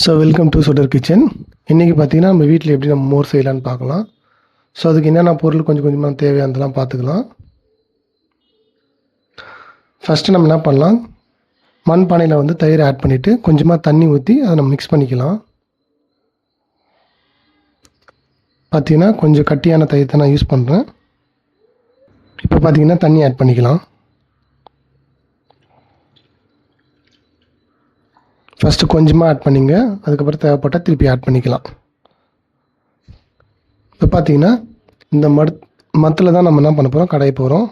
So welcome to சுடர் kitchen. இன்றைக்கி பார்த்திங்கன்னா நம்ம வீட்டில் எப்படி நம்ம மோர் செய்யலான்னு பார்க்கலாம். ஸோ அதுக்கு என்னென்ன பொருள் கொஞ்சம் கொஞ்சமாக தேவையானதெல்லாம் பார்த்துக்கலாம். ஃபஸ்ட்டு நம்ம என்ன பண்ணலாம், மண் பானையில் வந்து தயிர் ஆட் பண்ணிவிட்டு கொஞ்சமாக தண்ணி ஊற்றி அதை நம்ம மிக்ஸ் பண்ணிக்கலாம். பார்த்திங்கன்னா கொஞ்சம் கட்டியான தயிர் தான் நான் யூஸ் பண்ணுறேன். இப்போ பார்த்திங்கன்னா தண்ணி ஆட் பண்ணிக்கலாம். ஃபஸ்ட்டு கொஞ்சமாக ஆட் பண்ணிங்க, அதுக்கப்புறம் தேவைப்பட்டால் திருப்பி ஆட் பண்ணிக்கலாம். இப்போ பார்த்தீங்கன்னா இந்த மத்தில் தான் நம்ம என்ன பண்ண போகிறோம், கடைய போகிறோம்.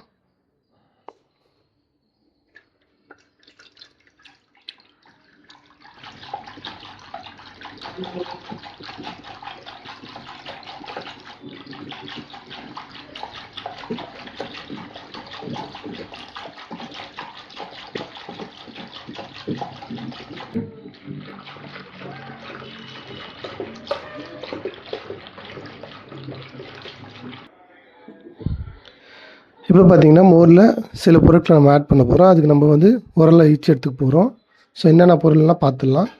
இப்போ பார்த்திங்கன்னா மோரில் சில பொருட்களை நம்ம ஆட் பண்ண போகிறோம். அதுக்கு நம்ம வந்து உரலை ஈச்சி எடுத்துக்க போகிறோம். ஸோ என்னென்ன பொருள்லாம் பார்த்துடலாம்.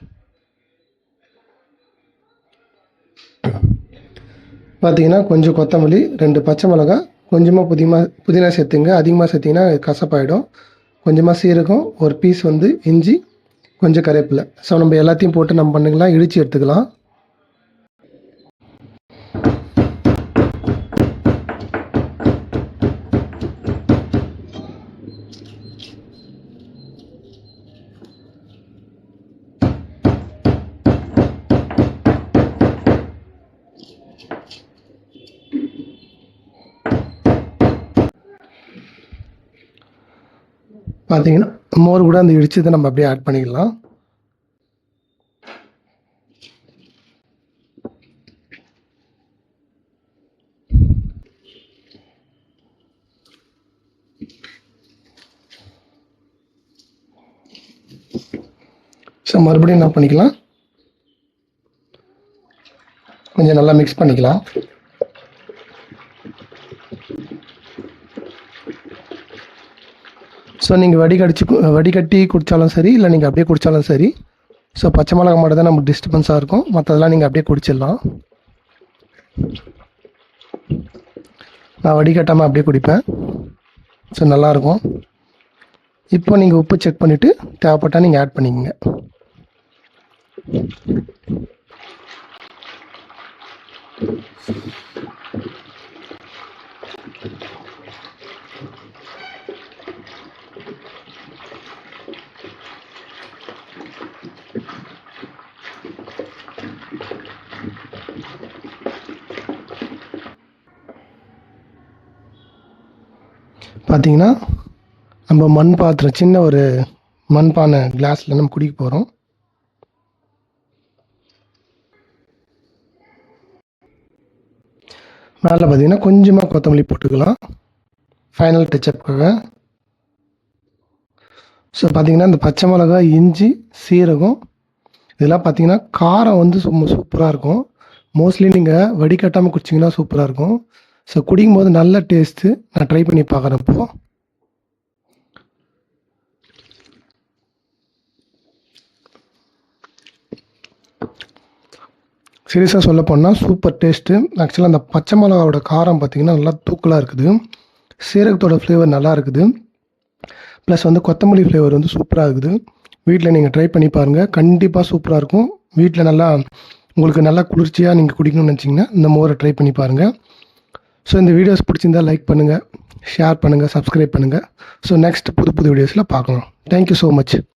பார்த்திங்கன்னா கொஞ்சம் கொத்தமல்லி, 2 பச்சை மிளகா, கொஞ்சமாக புதினா சேர்த்துங்க. அதிகமாக சேர்த்திங்கன்னா கசப்பாயிடும். கொஞ்சமாக சீரகம், ஒரு பீஸ் வந்து இஞ்சி, கொஞ்சம் கருவேப்பிலை. ஸோ நம்ம எல்லாத்தையும் போட்டு நம்ம பண்ணிக்கலாம், இடித்து எடுத்துக்கலாம். பார்த்தீங்கன்னா மோர் கூட அந்த இடிச்சதை நம்ம அப்படியே ஆட் பண்ணிக்கலாம். ஸோ மறுபடியும் என்ன பண்ணிக்கலாம், கொஞ்சம் நல்லா மிக்ஸ் பண்ணிக்கலாம். ஸோ நீங்கள் வடிகட்டி குடித்தாலும் சரி, இல்லை நீங்கள் அப்படியே குடித்தாலும் சரி. ஸோ பச்சை மிளகா மட்டும் தான் நமக்கு டிஸ்டர்பன்ஸாக இருக்கும், மற்றதெல்லாம் நீங்கள் அப்படியே குடிச்சிடலாம். நான் வடிகட்டாமல் அப்படியே குடிப்பேன். ஸோ நல்லாயிருக்கும். இப்போ நீங்கள் உப்பு செக் பண்ணிவிட்டு தேவைப்பட்டால் நீங்கள் ஆட் பண்ணிக்கங்க. பார்த்தீங்கன்னா நம்ம மண் பாத்திரம், சின்ன ஒரு மண்பானை கிளாஸில் நம்ம குடிக்க போகிறோம். மேலே பார்த்தீங்கன்னா கொஞ்சமாக கொத்தமல்லி போட்டுக்கலாம், ஃபைனல் டச்சப்புக்காக. ஸோ பார்த்தீங்கன்னா இந்த பச்சை மிளகா, இஞ்சி, சீரகம் இதெல்லாம் பார்த்தீங்கன்னா காரம் வந்து சூப்பராக இருக்கும். மோஸ்ட்லி நீங்கள் வடிகட்டாமல் குடிச்சிங்கன்னா சூப்பராக இருக்கும். ஸோ குடிக்கும் போது நல்ல டேஸ்ட்டு. நான் ட்ரை பண்ணி பார்க்குறப்போ சீரியஸாக சொல்ல போனால் சூப்பர் டேஸ்ட்டு. ஆக்சுவலாக அந்த பச்சை மிளகாவோட காரம் பார்த்திங்கன்னா நல்லா தூக்கலாக இருக்குது. சீரகத்தோட ஃப்ளேவர் நல்லா இருக்குது. ப்ளஸ் வந்து கொத்தமல்லி ஃப்ளேவர் வந்து சூப்பராக இருக்குது. வீட்டில் நீங்கள் ட்ரை பண்ணி பாருங்கள், கண்டிப்பாக சூப்பராக இருக்கும். வீட்டில் நல்லா உங்களுக்கு நல்லா குளிர்ச்சியாக நீங்கள் குடிக்கணும்னு நினச்சிங்கன்னா இந்த மோரை ட்ரை பண்ணி பாருங்கள். ஸோ இந்த வீடியோஸ் பிடிச்சிருந்தால் லைக் பண்ணுங்கள், ஷேர் பண்ணுங்கள், சப்ஸ்கிரைப் பண்ணுங்கள். ஸோ நெக்ஸ்ட் புது வீடியோஸில் பார்க்கலாம். Thank you so much.